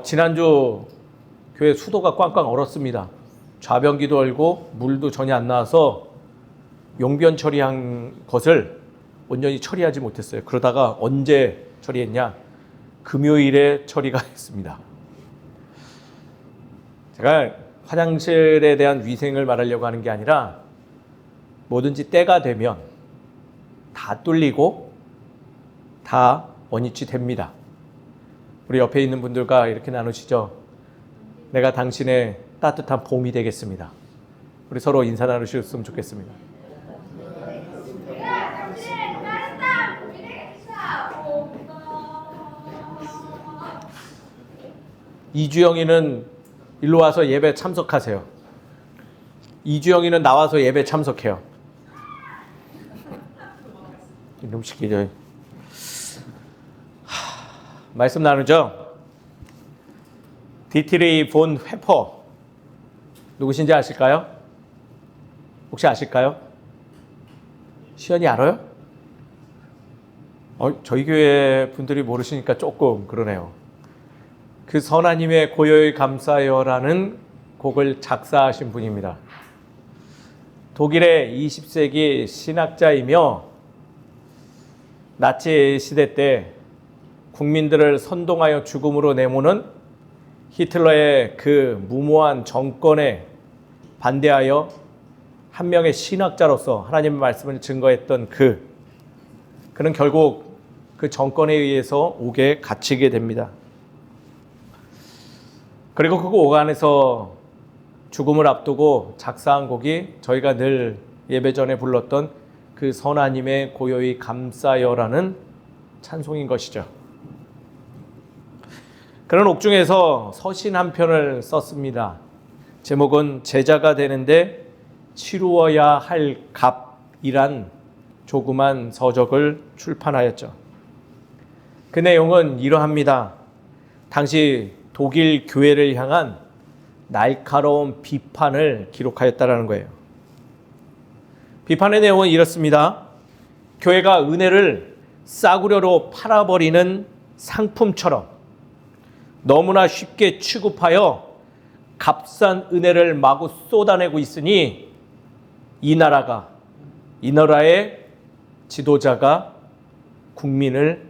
지난주 교회 수도가 꽝꽝 얼었습니다. 좌변기도 얼고 물도 전혀 안 나와서 용변 처리한 것을 온전히 처리하지 못했어요. 그러다가 언제 처리했냐? 금요일에 처리가 됐습니다. 제가 화장실에 대한 위생을 말하려고 하는 게 아니라 뭐든지 때가 되면 다 뚫리고 다 원위치 됩니다. 우리 옆에 있는 분들과 이렇게 나누시죠. 내가 당신의 따뜻한 봄이 되겠습니다. 우리 서로 인사 나누셨으면 좋겠습니다. 이주영이는 일로 와서 예배 참석하세요. 이주영이는 나와서 예배 참석해요. 이놈 시키죠. 말씀 나누죠. 디트리 본 회퍼 누구신지 아실까요? 혹시 아실까요? 시연이 알아요? 저희 교회 분들이 모르시니까 조금 그러네요. 그 선하님의 고요히 감사여라는 곡을 작사하신 분입니다. 독일의 20세기 신학자이며 나치 시대 때 국민들을 선동하여 죽음으로 내모는 히틀러의 그 무모한 정권에 반대하여 한 명의 신학자로서 하나님의 말씀을 증거했던 그는 결국 그 정권에 의해서 옥에 갇히게 됩니다. 그리고 그 옥 안에서 죽음을 앞두고 작사한 곡이 저희가 늘 예배 전에 불렀던 그 선하님의 고요히 감사여라는 찬송인 것이죠. 그런 옥중에서 서신 한 편을 썼습니다. 제목은 제자가 되는데 치루어야 할 값이란 조그만 서적을 출판하였죠. 그 내용은 이러합니다. 당시 독일 교회를 향한 날카로운 비판을 기록하였다는 거예요. 비판의 내용은 이렇습니다. 교회가 은혜를 싸구려로 팔아버리는 상품처럼 너무나 쉽게 취급하여 값싼 은혜를 마구 쏟아내고 있으니 이 나라의 지도자가 국민을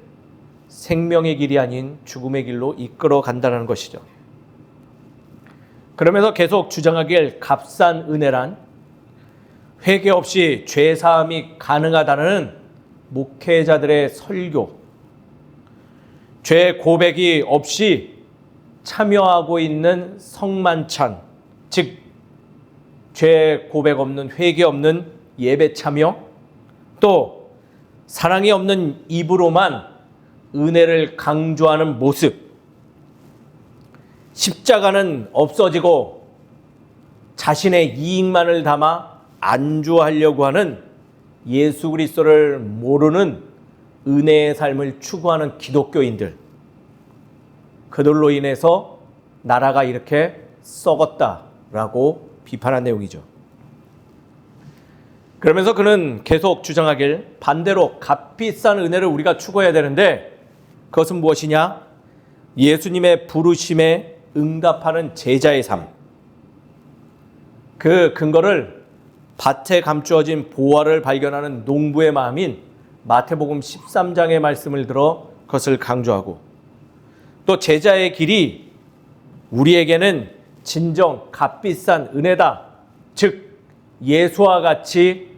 생명의 길이 아닌 죽음의 길로 이끌어 간다는 것이죠. 그러면서 계속 주장하길 값싼 은혜란 회개 없이 죄 사함이 가능하다는 목회자들의 설교, 죄 고백이 없이 참여하고 있는 성만찬, 즉 죄 고백 없는, 회개 없는 예배 참여, 또 사랑이 없는 입으로만 은혜를 강조하는 모습, 십자가는 없어지고 자신의 이익만을 담아 안주하려고 하는 예수 그리스도를 모르는 은혜의 삶을 추구하는 기독교인들, 그들로 인해서 나라가 이렇게 썩었다라고 비판한 내용이죠. 그러면서 그는 계속 주장하길 반대로 값비싼 은혜를 우리가 추구해야 되는데 그것은 무엇이냐? 예수님의 부르심에 응답하는 제자의 삶. 그 근거를 밭에 감추어진 보화를 발견하는 농부의 마음인 마태복음 13장의 말씀을 들어 그것을 강조하고, 또 제자의 길이 우리에게는 진정 값비싼 은혜다. 즉 예수와 같이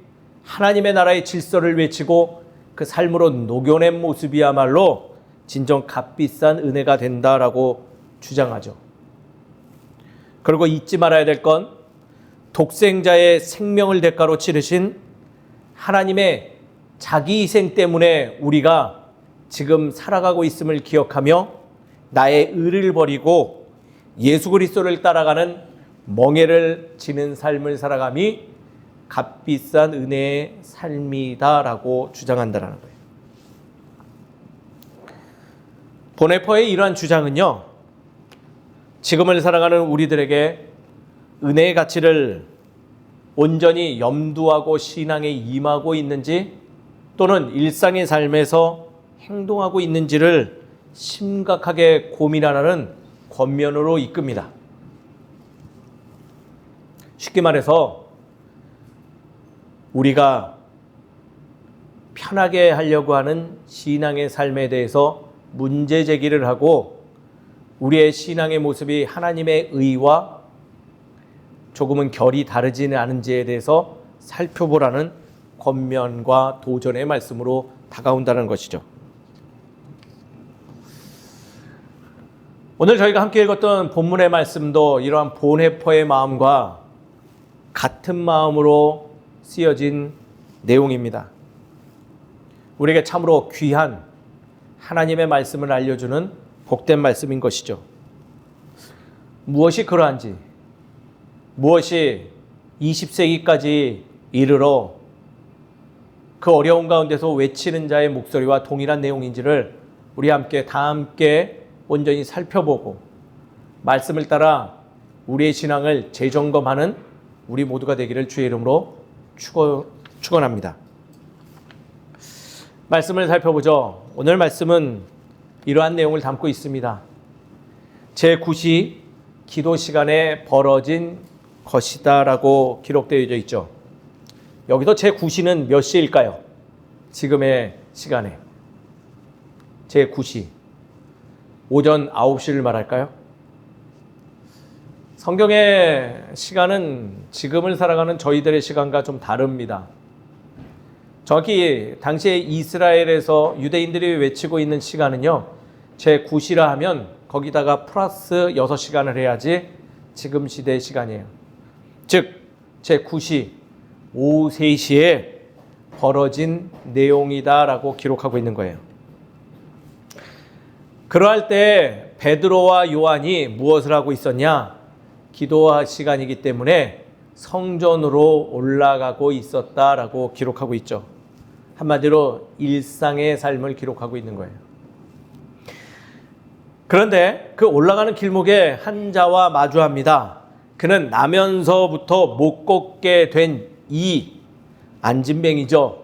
하나님의 나라의 질서를 외치고 그 삶으로 녹여낸 모습이야말로 진정 값비싼 은혜가 된다라고 주장하죠. 그리고 잊지 말아야 될 건 독생자의 생명을 대가로 치르신 하나님의 자기 희생 때문에 우리가 지금 살아가고 있음을 기억하며 나의 의를 버리고 예수 그리스도를 따라가는 멍에를 지는 삶을 살아감이 값비싼 은혜의 삶이다라고 주장한다는 거예요. 보네퍼의 이러한 주장은요, 지금을 살아가는 우리들에게 은혜의 가치를 온전히 염두하고 신앙에 임하고 있는지 또는 일상의 삶에서 행동하고 있는지를 심각하게 고민하라는 권면으로 이끕니다. 쉽게 말해서 우리가 편하게 하려고 하는 신앙의 삶에 대해서 문제 제기를 하고 우리의 신앙의 모습이 하나님의 의와 조금은 결이 다르지는 않은지에 대해서 살펴보라는 권면과 도전의 말씀으로 다가온다는 것이죠. 오늘 저희가 함께 읽었던 본문의 말씀도 이러한 보네퍼의 마음과 같은 마음으로 쓰여진 내용입니다. 우리에게 참으로 귀한 하나님의 말씀을 알려주는 복된 말씀인 것이죠. 무엇이 그러한지, 무엇이 20세기까지 이르러 그 어려운 가운데서 외치는 자의 목소리와 동일한 내용인지를 우리 다 함께 온전히 살펴보고 말씀을 따라 우리의 신앙을 재점검하는 우리 모두가 되기를 주의 이름으로 축원합니다. 말씀을 살펴보죠. 오늘 말씀은 이러한 내용을 담고 있습니다. 제9시 기도 시간에 벌어진 것이다 라고 기록되어 있죠. 여기서 제9시는 몇 시일까요? 지금의 시간에 제9시 오전 9시를 말할까요? 성경의 시간은 지금을 살아가는 저희들의 시간과 좀 다릅니다. 정확히 당시에 이스라엘에서 유대인들이 외치고 있는 시간은요, 제9시라 하면 거기다가 플러스 6시간을 해야지 지금 시대의 시간이에요. 즉 제9시 오후 3시에 벌어진 내용이다 라고 기록하고 있는 거예요. 그러할 때 베드로와 요한이 무엇을 하고 있었냐? 기도할 시간이기 때문에 성전으로 올라가고 있었다라고 기록하고 있죠. 한마디로 일상의 삶을 기록하고 있는 거예요. 그런데 그 올라가는 길목에 한 자와 마주합니다. 그는 나면서부터 못 걷게 된 이 안진뱅이죠.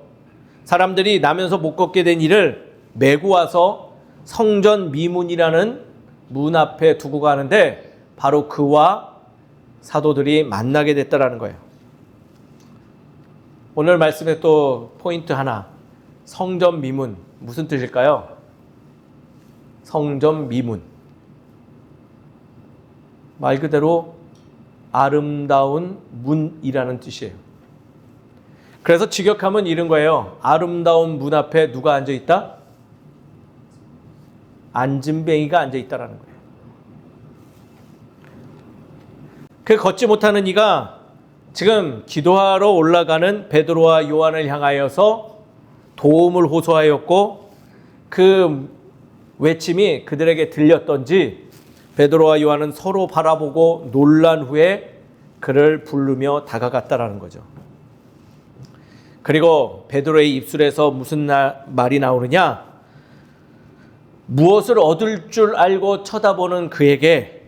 사람들이 나면서 못 걷게 된 이를 메고 와서 성전 미문이라는 문 앞에 두고 가는데 바로 그와 사도들이 만나게 됐다라는 거예요. 오늘 말씀의 또 포인트 하나, 성전 미문 무슨 뜻일까요? 성전 미문, 말 그대로 아름다운 문이라는 뜻이에요. 그래서 직역하면 이런 거예요. 아름다운 문 앞에 누가 앉아 있다? 안진뱅이가 앉아 있다라는 거예요. 그 걷지 못하는 이가 지금 기도하러 올라가는 베드로와 요한을 향하여서 도움을 호소하였고 그 외침이 그들에게 들렸던지 베드로와 요한은 서로 바라보고 놀란 후에 그를 부르며 다가갔다라는 거죠. 그리고 베드로의 입술에서 무슨 말이 나오느냐? 무엇을 얻을 줄 알고 쳐다보는 그에게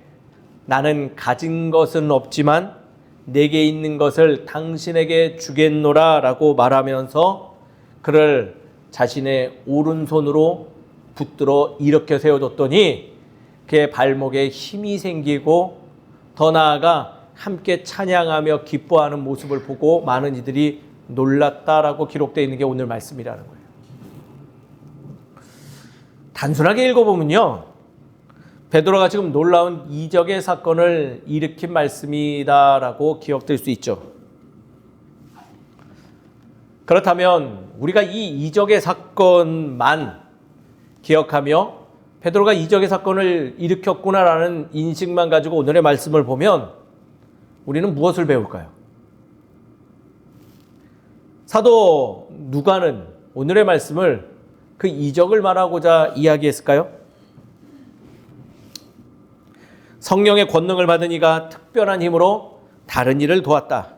나는 가진 것은 없지만 내게 있는 것을 당신에게 주겠노라 라고 말하면서 그를 자신의 오른손으로 붙들어 일으켜 세워줬더니 그의 발목에 힘이 생기고 더 나아가 함께 찬양하며 기뻐하는 모습을 보고 많은 이들이 놀랐다라고 기록되어 있는 게 오늘 말씀이라는 거예요. 단순하게 읽어보면요, 베드로가 지금 놀라운 이적의 사건을 일으킨 말씀이다라고 기억될 수 있죠. 그렇다면 우리가 이 이적의 사건만 기억하며 베드로가 이적의 사건을 일으켰구나라는 인식만 가지고 오늘의 말씀을 보면 우리는 무엇을 배울까요? 사도 누가는 오늘의 말씀을 그 이적을 말하고자 이야기했을까요? 성령의 권능을 받은 이가 특별한 힘으로 다른 일을 도왔다.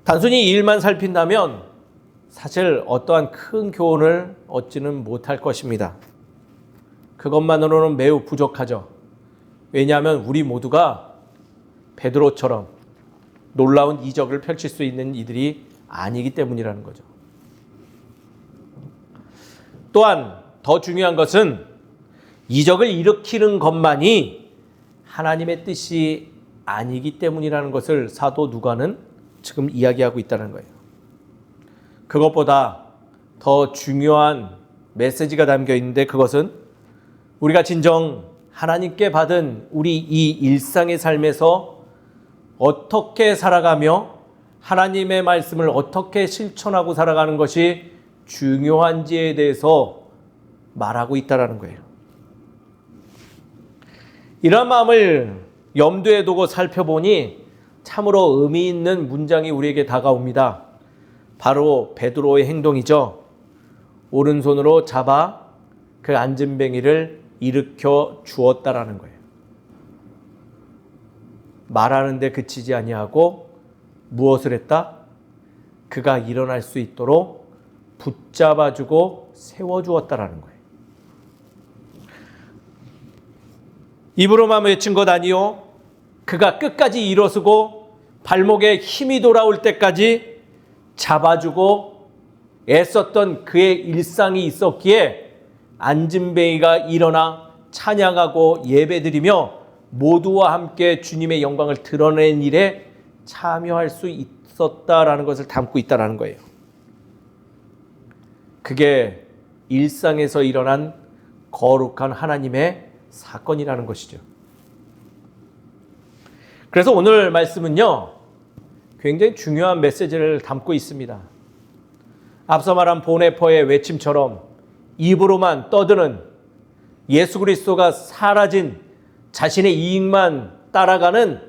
단순히 이 일만 살핀다면 사실 어떠한 큰 교훈을 얻지는 못할 것입니다. 그것만으로는 매우 부족하죠. 왜냐하면 우리 모두가 베드로처럼 놀라운 이적을 펼칠 수 있는 이들이 아니기 때문이라는 거죠. 또한 더 중요한 것은 이적을 일으키는 것만이 하나님의 뜻이 아니기 때문이라는 것을 사도 누가는 지금 이야기하고 있다는 거예요. 그것보다 더 중요한 메시지가 담겨 있는데, 그것은 우리가 진정 하나님께 받은 우리 이 일상의 삶에서 어떻게 살아가며 하나님의 말씀을 어떻게 실천하고 살아가는 것이 중요한지에 대해서 말하고 있다는 거예요. 이런 마음을 염두에 두고 살펴보니 참으로 의미 있는 문장이 우리에게 다가옵니다. 바로 베드로의 행동이죠. 오른손으로 잡아 그 안진뱅이를 일으켜 주었다라는 거예요. 말하는데 그치지 아니하고 무엇을 했다? 그가 일어날 수 있도록 붙잡아주고 세워주었다라는 거예요. 입으로만 외친 것 아니요, 그가 끝까지 일어서고 발목에 힘이 돌아올 때까지 잡아주고 애썼던 그의 일상이 있었기에 안진뱅이가 일어나 찬양하고 예배드리며 모두와 함께 주님의 영광을 드러낸 일에 참여할 수 있었다라는 것을 담고 있다는 거예요. 그게 일상에서 일어난 거룩한 하나님의 사건이라는 것이죠. 그래서 오늘 말씀은요, 굉장히 중요한 메시지를 담고 있습니다. 앞서 말한 보네퍼의 외침처럼 입으로만 떠드는 예수 그리스도가 사라진 자신의 이익만 따라가는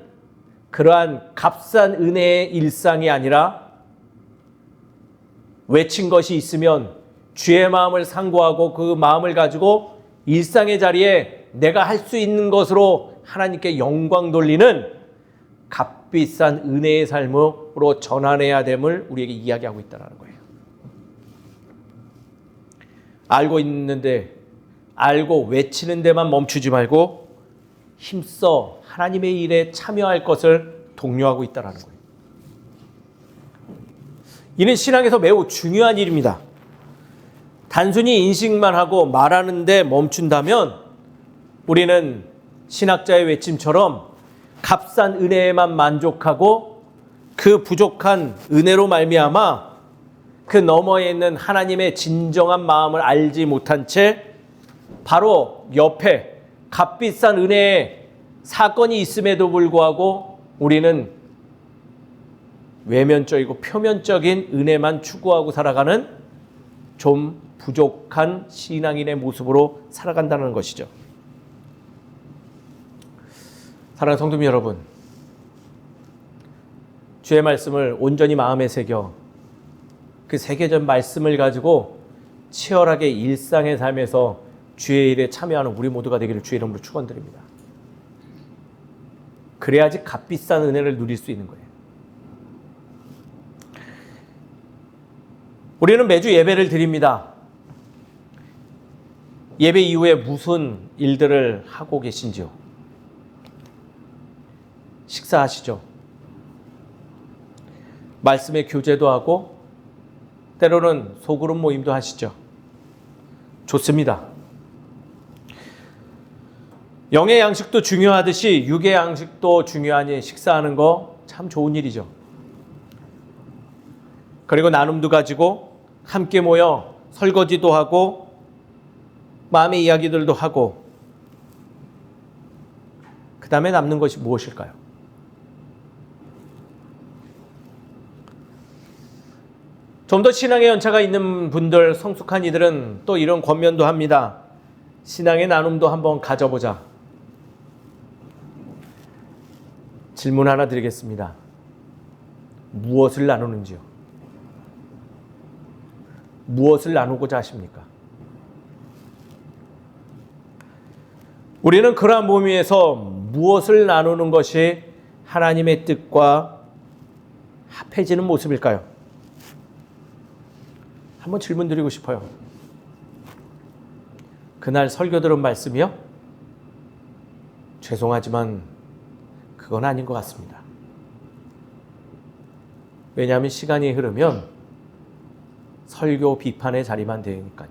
그러한 값싼 은혜의 일상이 아니라, 외친 것이 있으면 주의 마음을 상고하고 그 마음을 가지고 일상의 자리에 내가 할 수 있는 것으로 하나님께 영광 돌리는 값비싼 은혜의 삶으로 전환해야 됨을 우리에게 이야기하고 있다는 거예요. 알고 있는데, 알고 외치는 데만 멈추지 말고 힘써 하나님의 일에 참여할 것을 독려하고 있다는 거예요. 이는 신앙에서 매우 중요한 일입니다. 단순히 인식만 하고 말하는 데 멈춘다면 우리는 신학자의 외침처럼 값싼 은혜에만 만족하고 그 부족한 은혜로 말미암아 그 너머에 있는 하나님의 진정한 마음을 알지 못한 채 바로 옆에 값비싼 은혜의 사건이 있음에도 불구하고 우리는 외면적이고 표면적인 은혜만 추구하고 살아가는 좀 부족한 신앙인의 모습으로 살아간다는 것이죠. 사랑하는 성도님 여러분, 주의 말씀을 온전히 마음에 새겨 그 새겨진 말씀을 가지고 치열하게 일상의 삶에서 주의 일에 참여하는 우리 모두가 되기를 주의 이름으로 축원드립니다. 그래야지 값비싼 은혜를 누릴 수 있는 거예요. 우리는 매주 예배를 드립니다. 예배 이후에 무슨 일들을 하고 계신지요? 식사하시죠? 말씀의 교제도 하고 때로는 소그룹 모임도 하시죠? 좋습니다. 영의 양식도 중요하듯이 육의 양식도 중요하니 식사하는 거 참 좋은 일이죠. 그리고 나눔도 가지고 함께 모여 설거지도 하고 마음의 이야기들도 하고, 그 다음에 남는 것이 무엇일까요? 좀 더 신앙의 연차가 있는 분들, 성숙한 이들은 또 이런 권면도 합니다. 신앙의 나눔도 한번 가져보자. 질문 하나 드리겠습니다. 무엇을 나누는지요? 무엇을 나누고자 하십니까? 우리는 그러한 모임에서 무엇을 나누는 것이 하나님의 뜻과 합해지는 모습일까요? 한번 질문 드리고 싶어요. 그날 설교 들은 말씀이요? 죄송하지만 그건 아닌 것 같습니다. 왜냐하면 시간이 흐르면 설교 비판의 자리만 되니까요.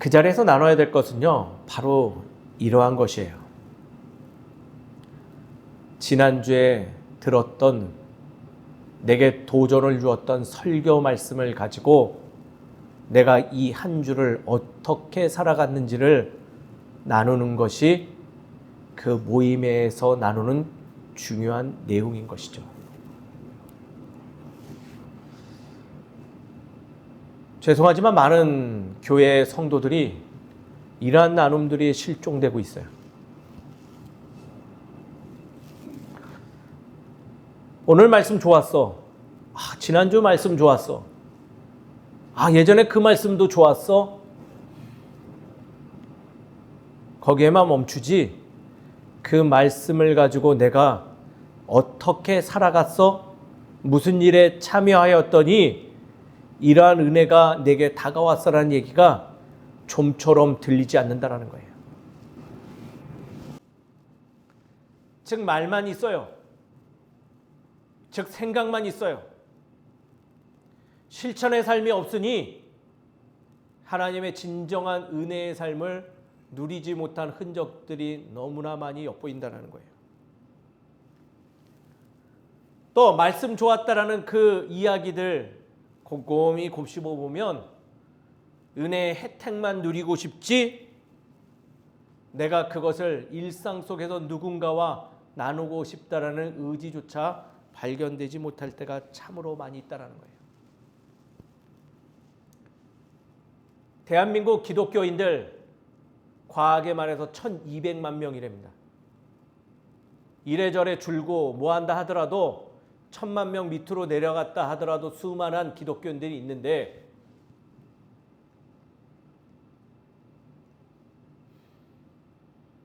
그 자리에서 나눠야 될 것은요, 바로 이러한 것이에요. 지난주에 들었던, 내게 도전을 주었던 설교 말씀을 가지고 내가 이 한 주를 어떻게 살아갔는지를 나누는 것이 그 모임에서 나누는 중요한 내용인 것이죠. 죄송하지만 많은 교회 성도들이 이러한 나눔들이 실종되고 있어요. 오늘 말씀 좋았어. 지난주 말씀 좋았어. 예전에 그 말씀도 좋았어. 거기에만 멈추지, 그 말씀을 가지고 내가 어떻게 살아갔어? 무슨 일에 참여하였더니 이러한 은혜가 내게 다가왔어라는 얘기가 좀처럼 들리지 않는다라는 거예요. 즉 말만 있어요. 즉 생각만 있어요. 실천의 삶이 없으니 하나님의 진정한 은혜의 삶을 누리지 못한 흔적들이 너무나 많이 엿보인다는 거예요. 또 말씀 좋았다라는 그 이야기들 곰곰이 곱씹어 보면 은혜의 혜택만 누리고 싶지, 내가 그것을 일상 속에서 누군가와 나누고 싶다라는 의지조차 발견되지 못할 때가 참으로 많이 있다는 거예요. 대한민국 기독교인들 과하게 말해서 1200만 명이랍니다. 이래저래 줄고 뭐한다 하더라도 1000만 명 밑으로 내려갔다 하더라도 수많은 기독교인들이 있는데,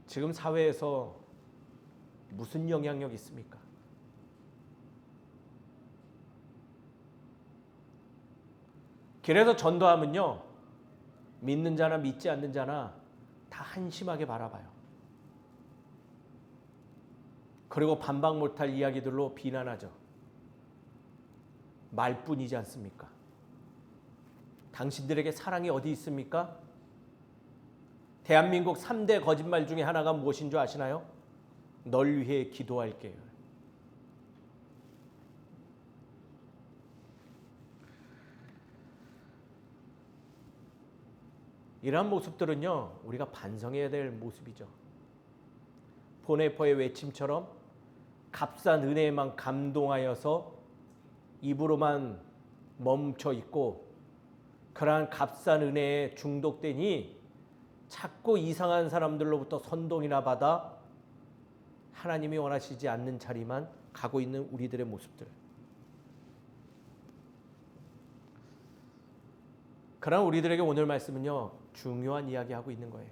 지금 사회에서 무슨 영향력이 있습니까? 길에서 전도하면요, 믿는 자나 믿지 않는 자나 다 한심하게 바라봐요. 그리고 반박 못할 이야기들로 비난하죠. 말뿐이지 않습니까? 당신들에게 사랑이 어디 있습니까? 대한민국 3대 거짓말 중에 하나가 무엇인 줄 아시나요? 널 위해 기도할게요. 이러한 모습들은요, 우리가 반성해야 될 모습이죠. 보네퍼의 외침처럼 값싼 은혜에만 감동하여서 입으로만 멈춰 있고, 그러한 값싼 은혜에 중독되니 자꾸 이상한 사람들로부터 선동이나 받아 하나님이 원하시지 않는 자리만 가고 있는 우리들의 모습들. 그러나 우리들에게 오늘 말씀은요, 중요한 이야기하고 있는 거예요.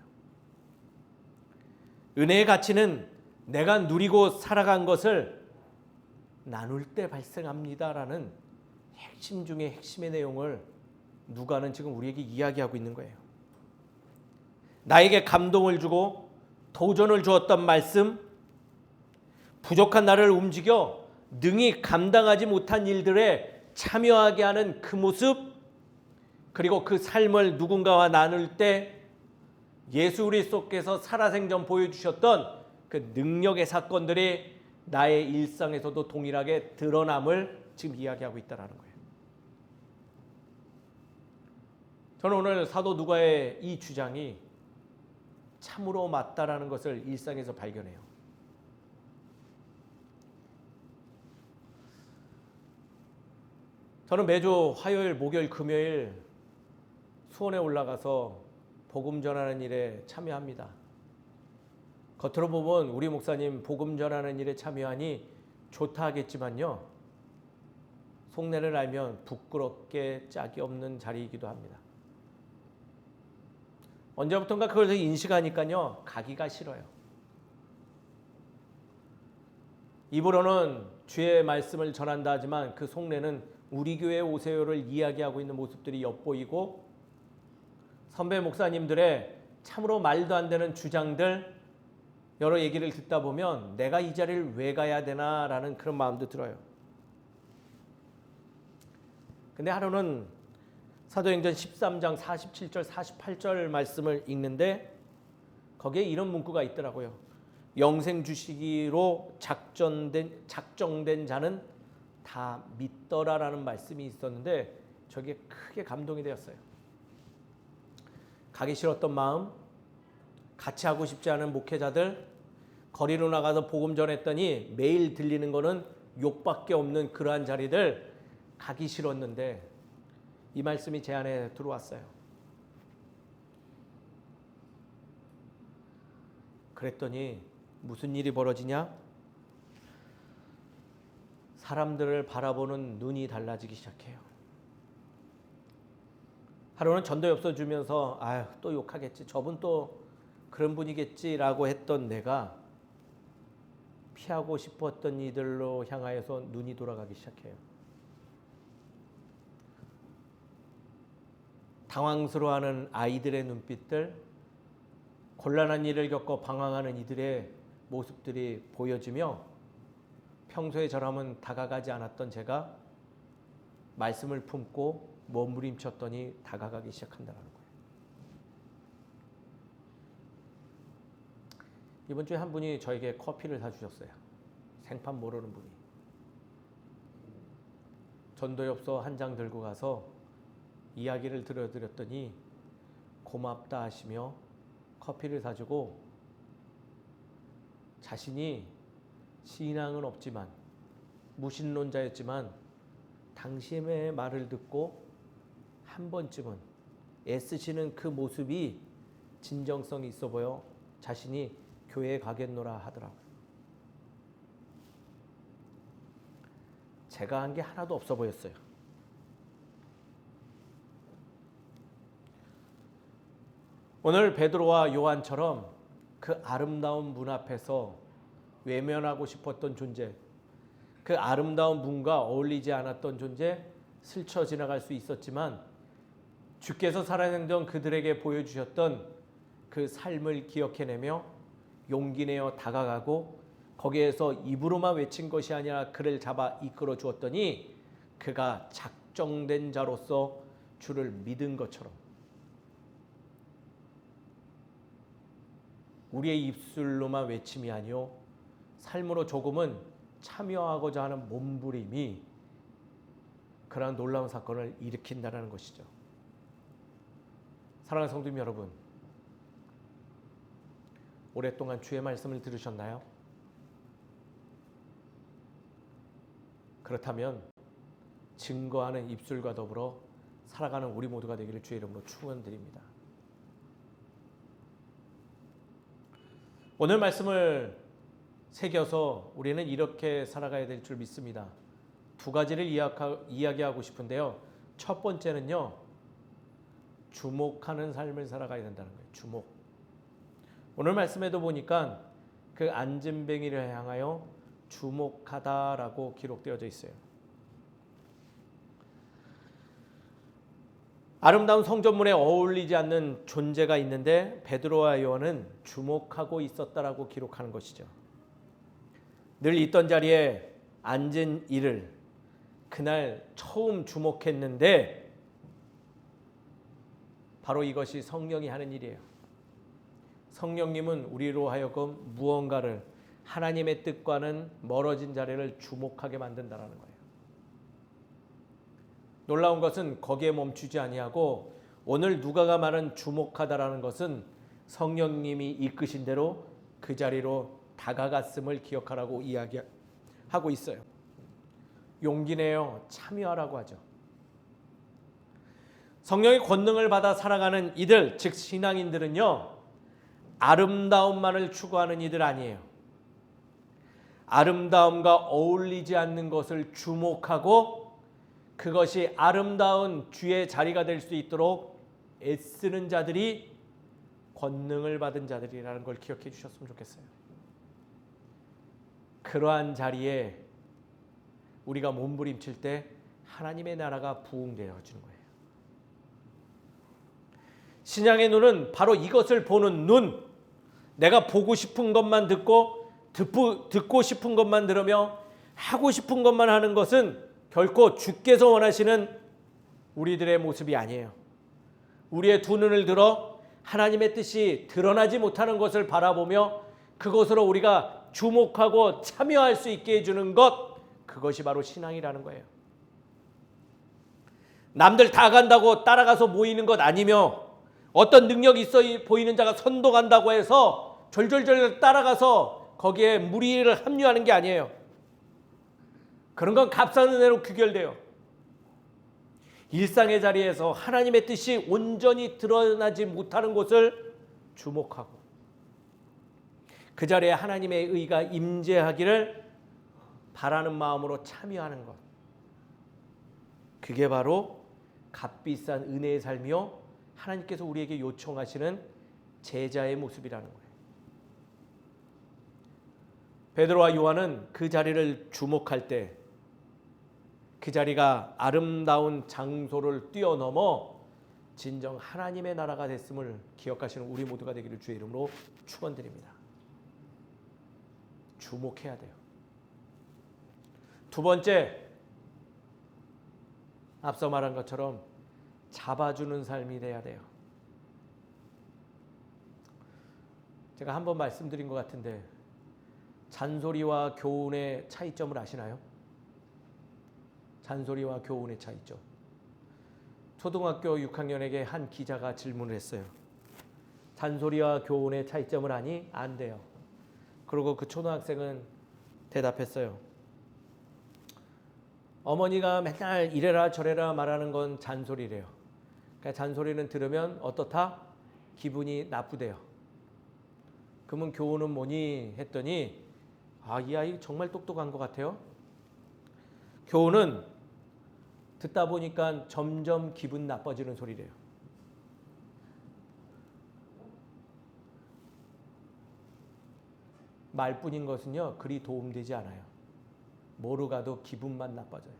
은혜의 가치는 내가 누리고 살아간 것을 나눌 때 발생합니다라는 핵심 중에 핵심의 내용을 누가는 지금 우리에게 이야기하고 있는 거예요. 나에게 감동을 주고 도전을 주었던 말씀, 부족한 나를 움직여 능히 감당하지 못한 일들에 참여하게 하는 그 모습, 그리고 그 삶을 누군가와 나눌 때 예수 그리스도께서 살아생전 보여주셨던 그 능력의 사건들이 나의 일상에서도 동일하게 드러남을 지금 이야기하고 있다는 거예요. 저는 오늘 사도 누가의 이 주장이 참으로 맞다라는 것을 일상에서 발견해요. 저는 매주 화요일, 목요일, 금요일 수원에 올라가서 복음 전하는 일에 참여합니다. 겉으로 보면 우리 목사님 복음 전하는 일에 참여하니 좋다 하겠지만요, 속내를 알면 부끄럽게 짝이 없는 자리이기도 합니다. 언제부턴가 그걸 인식하니까요, 가기가 싫어요. 입으로는 주의 말씀을 전한다 하지만 그 속내는 우리 교회 오세요를 이야기하고 있는 모습들이 엿보이고, 선배 목사님들의 참으로 말도 안 되는 주장들, 여러 얘기를 듣다 보면 내가 이 자리를 왜 가야 되나라는 그런 마음도 들어요. 근데 하루는 사도행전 13장 47절 48절 말씀을 읽는데 거기에 이런 문구가 있더라고요. 영생 주시기로 작정된 자는 다 믿더라라는 말씀이 있었는데 저게 크게 감동이 되었어요. 가기 싫었던 마음, 같이 하고 싶지 않은 목회자들, 거리로 나가서 복음 전했더니 매일 들리는 거는 욕밖에 없는 그러한 자리들 가기 싫었는데 이 말씀이 제 안에 들어왔어요. 그랬더니 무슨 일이 벌어지냐? 사람들을 바라보는 눈이 달라지기 시작해요. 하루는 전도엽서 주면서 아유 또 욕하겠지, 저분 또 그런 분이겠지라고 했던 내가 피하고 싶었던 이들로 향하여서 눈이 돌아가기 시작해요. 당황스러워하는 아이들의 눈빛들, 곤란한 일을 겪어 방황하는 이들의 모습들이 보여지며 평소에 저라면 다가가지 않았던 제가 말씀을 품고 몸부림쳤더니 다가가기 시작한다는 거예요. 이번 주에 한 분이 저에게 커피를 사주셨어요. 생판 모르는 분이. 전도엽서 한 장 들고 가서 이야기를 들려드렸더니 고맙다 하시며 커피를 사주고 자신이 신앙은 없지만 무신론자였지만 당신의 말을 듣고 한 번쯤은 애쓰시는 그 모습이 진정성이 있어 보여 자신이 교회에 가겠노라 하더라고요. 제가 한 게 하나도 없어 보였어요. 오늘 베드로와 요한처럼 그 아름다운 문 앞에서 외면하고 싶었던 존재, 그 아름다운 문과 어울리지 않았던 존재 스쳐 지나갈 수 있었지만 주께서 살아내던 그들에게 보여주셨던 그 삶을 기억해내며 용기 내어 다가가고 거기에서 입으로만 외친 것이 아니라 그를 잡아 이끌어 주었더니 그가 작정된 자로서 주를 믿은 것처럼 우리의 입술로만 외침이 아니요 삶으로 조금은 참여하고자 하는 몸부림이 그러한 놀라운 사건을 일으킨다는 것이죠. 사랑하는 성도님 여러분, 오랫동안 주의 말씀을 들으셨나요? 그렇다면 증거하는 입술과 더불어 살아가는 우리 모두가 되기를 주의 이름으로 축원드립니다. 오늘 말씀을 새겨서 우리는 이렇게 살아가야 될 줄 믿습니다. 두 가지를 이야기하고 싶은데요. 첫 번째는요, 주목하는 삶을 살아가야 된다는 거예요. 주목. 오늘 말씀에도 보니까 그 안진뱅이를 향하여 주목하다라고 기록되어져 있어요. 아름다운 성전문에 어울리지 않는 존재가 있는데 베드로와 요한은 주목하고 있었다라고 기록하는 것이죠. 늘 있던 자리에 앉은 이를 그날 처음 주목했는데 바로 이것이 성령이 하는 일이에요. 성령님은 우리로 하여금 무언가를 하나님의 뜻과는 멀어진 자리를 주목하게 만든다는 거예요. 놀라운 것은 거기에 멈추지 아니하고 오늘 누가가 말한 주목하다라는 것은 성령님이 이끄신 대로 그 자리로 다가갔음을 기억하라고 이야기하고 있어요. 용기 내어 참여하라고 하죠. 성령의 권능을 받아 살아가는 이들, 즉 신앙인들은요, 아름다움만을 추구하는 이들 아니에요. 아름다움과 어울리지 않는 것을 주목하고 그것이 아름다운 주의 자리가 될 수 있도록 애쓰는 자들이 권능을 받은 자들이라는 걸 기억해 주셨으면 좋겠어요. 그러한 자리에 우리가 몸부림칠 때 하나님의 나라가 부흥되어지는 거예요. 신앙의 눈은 바로 이것을 보는 눈. 내가 보고 싶은 것만 듣고 싶은 것만 들으며 하고 싶은 것만 하는 것은 결코 주께서 원하시는 우리들의 모습이 아니에요. 우리의 두 눈을 들어 하나님의 뜻이 드러나지 못하는 것을 바라보며 그것으로 우리가 주목하고 참여할 수 있게 해주는 것, 그것이 바로 신앙이라는 거예요. 남들 다 간다고 따라가서 모이는 것 아니며 어떤 능력이 있어 보이는 자가 선도간다고 해서 졸졸졸 따라가서 거기에 무리를 합류하는 게 아니에요. 그런 건 값싼 은혜로 귀결돼요. 일상의 자리에서 하나님의 뜻이 온전히 드러나지 못하는 곳을 주목하고 그 자리에 하나님의 의가 임재하기를 바라는 마음으로 참여하는 것, 그게 바로 값비싼 은혜의 삶이요 하나님께서 우리에게 요청하시는 제자의 모습이라는 거예요. 베드로와 요한은 그 자리를 주목할 때 그 자리가 아름다운 장소를 뛰어넘어 진정 하나님의 나라가 됐음을 기억하시는 우리 모두가 되기를 주의 이름으로 축원드립니다. 주목해야 돼요. 두 번째, 앞서 말한 것처럼 잡아주는 삶이 돼야 돼요. 제가 한번 말씀드린 것 같은데 잔소리와 교훈의 차이점을 아시나요? 잔소리와 교훈의 차이점. 초등학교 6학년에게 한 기자가 질문을 했어요. 잔소리와 교훈의 차이점을 아니? 안 돼요. 그리고 그 초등학생은 대답했어요. 어머니가 맨날 이래라 저래라 말하는 건 잔소리래요. 그러니까 잔소리는 들으면 어떻다? 기분이 나쁘대요. 그러면 교훈은 뭐니? 했더니 이 아이 정말 똑똑한 것 같아요. 교훈은 듣다 보니까 점점 기분 나빠지는 소리래요. 말뿐인 것은요 그리 도움되지 않아요. 뭐로 가도 기분만 나빠져요.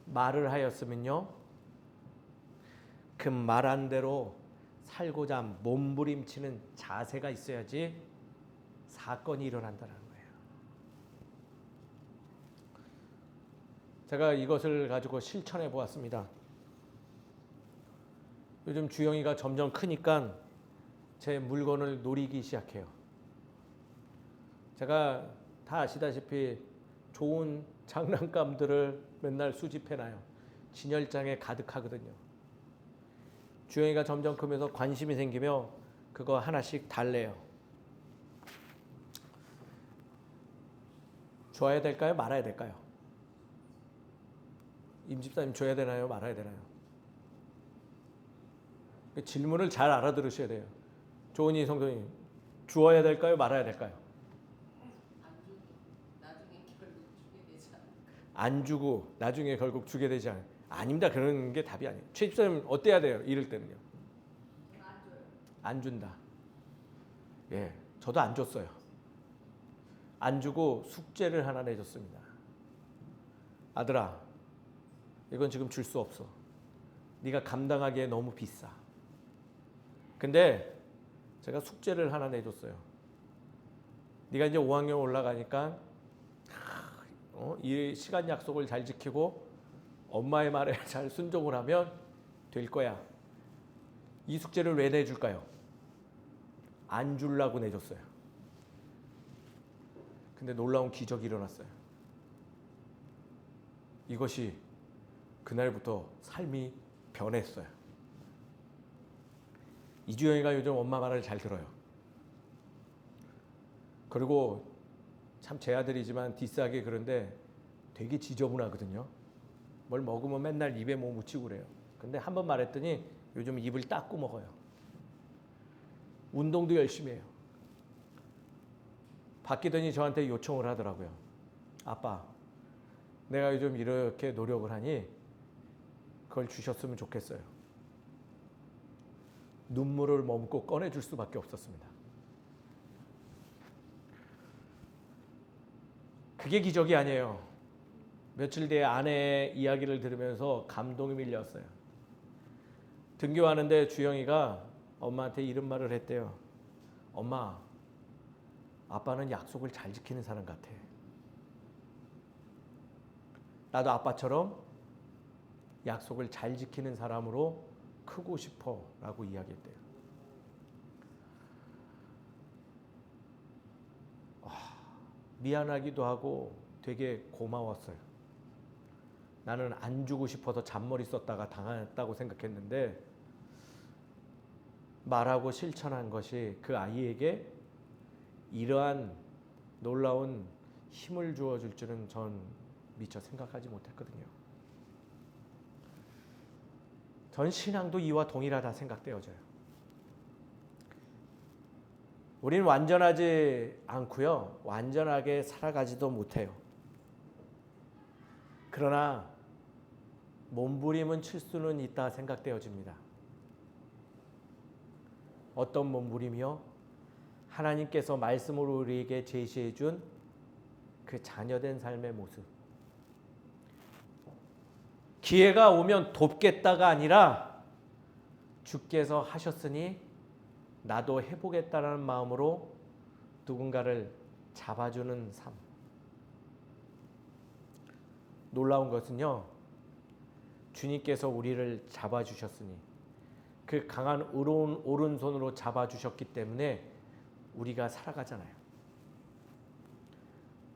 말을 하였으면요 그 말한 대로 살고자 몸부림치는 자세가 있어야지 사건이 일어난다는 거예요. 제가 이것을 가지고 실천해 보았습니다. 요즘 주영이가 점점 크니까 제 물건을 노리기 시작해요. 제가 다 아시다시피 좋은 장난감들을 맨날 수집해놔요. 진열장에 가득하거든요. 주영이가 점점 크면서 관심이 생기며 그거 하나씩 달래요. 줘야 될까요? 말아야 될까요? 임집사님 줘야 되나요? 말아야 되나요? 질문을 잘 알아들으셔야 돼요. 조은희 성도님, 주어야 될까요? 말아야 될까요? 나중에 결국 주게 되지 않을까? 안 주고 나중에 결국 주게 되지 않아요. 아닙니다. 그런 게 답이 아니에요. 최 집사님 어때야 돼요? 이럴 때는요. 안 줘요. 안 준다. 예, 저도 안 줬어요. 안 주고 숙제를 하나 내줬습니다. 아들아, 이건 지금 줄 수 없어. 네가 감당하기에 너무 비싸. 근데 제가 숙제를 하나 내줬어요. 네가 이제 5학년 올라가니까 이 시간 약속을 잘 지키고 엄마의 말에 잘 순종을 하면 될 거야. 이 숙제를 왜 내줄까요? 안 주려고 내줬어요. 근데 놀라운 기적이 일어났어요. 이것이 그날부터 삶이 변했어요. 이주영이가 요즘 엄마 말을 잘 들어요. 그리고 참 제 아들이지만 디스하게 그런데 되게 지저분하거든요. 뭘 먹으면 맨날 입에 뭐 묻히고 그래요. 근데 한 번 말했더니 요즘 입을 닦고 먹어요. 운동도 열심히 해요. 바뀌더니 저한테 요청을 하더라고요. 아빠, 내가 요즘 이렇게 노력을 하니 그걸 주셨으면 좋겠어요. 눈물을 머금고 꺼내줄 수밖에 없었습니다. 그게 기적이 아니에요. 며칠 뒤에 아내의 이야기를 들으면서 감동이 밀렸어요. 등교하는데 주영이가 엄마한테 이런 말을 했대요. 엄마, 아빠는 약속을 잘 지키는 사람 같아. 나도 아빠처럼 약속을 잘 지키는 사람으로 크고 싶어라고 이야기했대요. 미안하기도 하고 되게 고마웠어요. 나는 안 주고 싶어서 잔머리 썼다가 당했다고 생각했는데 말하고 실천한 것이 그 아이에게 이러한 놀라운 힘을 주어줄 줄은 전 미처 생각하지 못했거든요. 전 신앙도 이와 동일하다 생각되어져요. 우린 완전하지 않고요. 완전하게 살아가지도 못해요. 그러나 몸부림은 칠 수는 있다 생각되어집니다. 어떤 몸부림이요? 하나님께서 말씀으로 우리에게 제시해 준 그 자녀된 삶의 모습. 기회가 오면 돕겠다가 아니라 주께서 하셨으니 나도 해보겠다는 마음으로 누군가를 잡아주는 삶. 놀라운 것은요, 주님께서 우리를 잡아주셨으니 그 강한 오른손으로 잡아주셨기 때문에 우리가 살아가잖아요.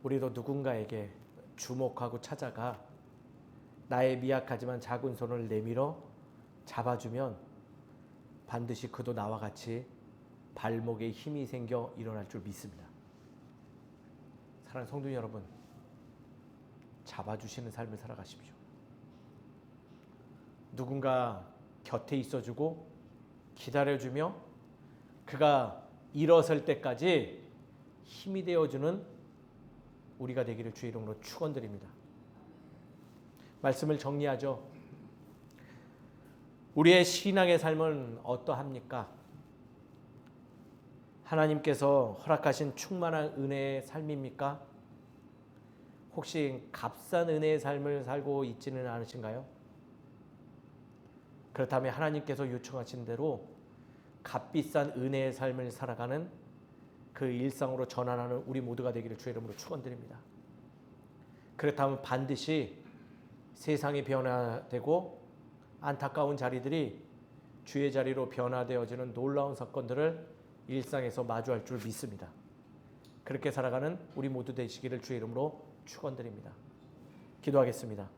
우리도 누군가에게 주목하고 찾아가 나의 미약하지만 작은 손을 내밀어 잡아주면 반드시 그도 나와 같이 발목에 힘이 생겨 일어날 줄 믿습니다. 사랑하는 성도 여러분, 잡아주시는 삶을 살아가십시오. 누군가 곁에 있어주고 기다려주며 그가 일어설 때까지 힘이 되어주는 우리가 되기를 주의 이름으로 축원드립니다. 말씀을 정리하죠. 우리의 신앙의 삶은 어떠합니까? 하나님께서 허락하신 충만한 은혜의 삶입니까? 혹시 값싼 은혜의 삶을 살고 있지는 않으신가요? 그렇다면 하나님께서 요청하신 대로 값비싼 은혜의 삶을 살아가는 그 일상으로 전환하는 우리 모두가 되기를 주의 이름으로 축원드립니다. 그렇다면 반드시 세상이 변화되고 안타까운 자리들이 주의 자리로 변화되어지는 놀라운 사건들을 일상에서 마주할 줄 믿습니다. 그렇게 살아가는 우리 모두 되시기를 주의 이름으로 축원드립니다. 기도하겠습니다.